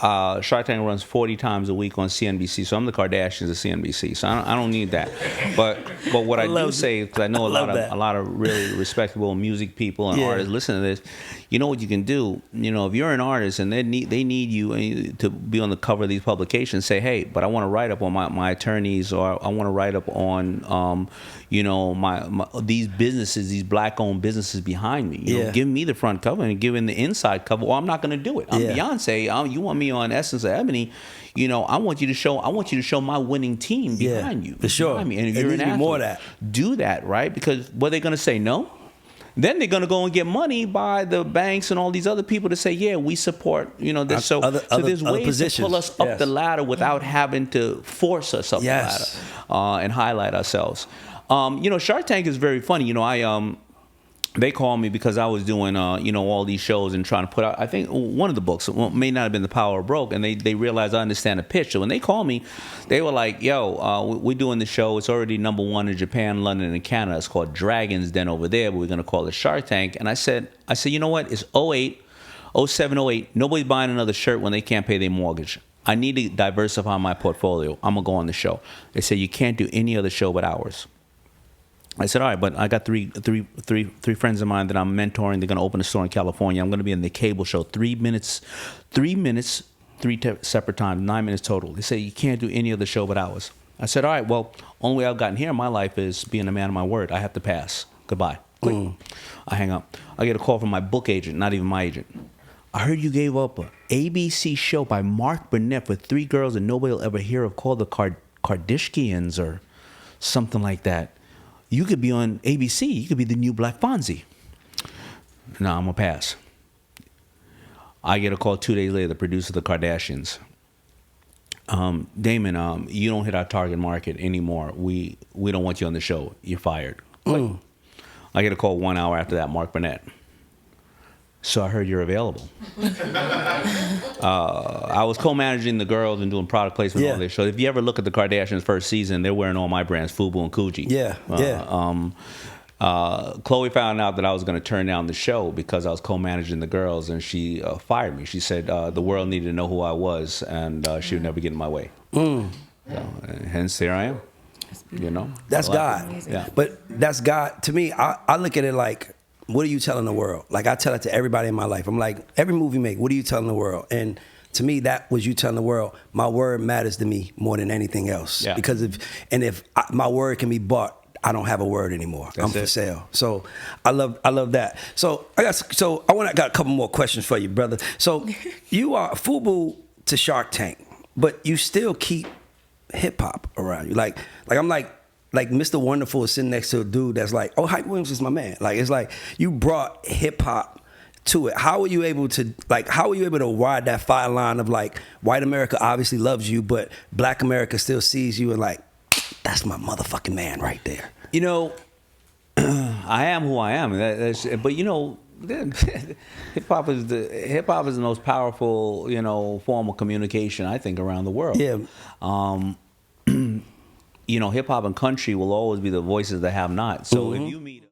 Shark Tank runs 40 times a week on CNBC, so I'm the Kardashians of CNBC, so I don't need that. But what I do say, because I know a lot of really respectable music people and artists listen to this. You know what you can do? You know, if you're an artist and they need you to be on the cover of these publications, say, hey, but I want to write up on my attorneys, or I want to write up on you know, my these businesses, these black-owned businesses behind me. You know, give me the front cover and give in the inside cover, or I'm not going to do it. I'm Beyonce. You want me on Essence of Ebony? You know, I want you to show my winning team behind you, for sure. Me. And if you're an athlete, more of that. Do that, right? Because what they're going to say, no. Then they're going to go and get money by the banks and all these other people to say, yeah, we support, you know, this. So there's ways to pull us up the ladder without having to force us up the ladder and highlight ourselves. You know, Shark Tank is very funny. You know, they called me because I was doing, you know, all these shows and trying to put out, I think one of the books, may not have been The Power of Broke, and they realized I understand the pitch. So when they called me, they were like, yo, we're doing the show. It's already #1 in Japan, London, and Canada. It's called Dragon's Den over there, but we're going to call it Shark Tank. And I said, you know what? It's 07, 08. Nobody's buying another shirt when they can't pay their mortgage. I need to diversify my portfolio. I'm going to go on the show. They said, you can't do any other show but ours. I said, all right, but I got three friends of mine that I'm mentoring. They're going to open a store in California. I'm going to be in the cable show 3 minutes, 3 separate times, 9 minutes total. They say, you can't do any other show but ours. I said, all right, well, only way I've gotten here in my life is being a man of my word. I have to pass. Goodbye. Click. I hang up. I get a call from my book agent, not even my agent. I heard you gave up an ABC show by Mark Burnett with 3 girls that nobody will ever hear of called the Kardashians or something like that. You could be on ABC. You could be the new Black Fonzie. No, I'm going to pass. I get a call 2 days later, the producer of the Kardashians. Daymond, you don't hit our target market anymore. We don't want you on the show. You're fired. I get a call 1 hour after that, Mark Burnett. So I heard you're available. I was co-managing the girls and doing product placement on all their shows. If you ever look at the Kardashians' first season, they're wearing all my brands, Fubu and Coogi. Khloe found out that I was going to turn down the show because I was co-managing the girls, and she fired me. She said the world needed to know who I was, and she would never get in my way. So, hence, here I am. You know, that's God. But that's God. To me, I look at it like, what are you telling the world? Like, I tell it to everybody in my life. I'm like, every move you make, what are you telling the world? And to me, that was you telling the world, my word matters to me more than anything else. Because if my word can be bought, I don't have a word anymore. I'm for sale. So I love that. So I got a couple more questions for you, brother. So you are Fubu to Shark Tank, but you still keep hip hop around you. Like Mr. Wonderful is sitting next to a dude that's like, oh, Hype Williams is my man. Like, it's like you brought hip hop to it. How are you able to ride that fine line of like, white America obviously loves you, but black America still sees you and like, that's my motherfucking man right there. You know, I am who I am. But you know, hip hop is the most powerful, you know, form of communication, I think, around the world. You know, hip hop and country will always be the voices that have not. So if you meet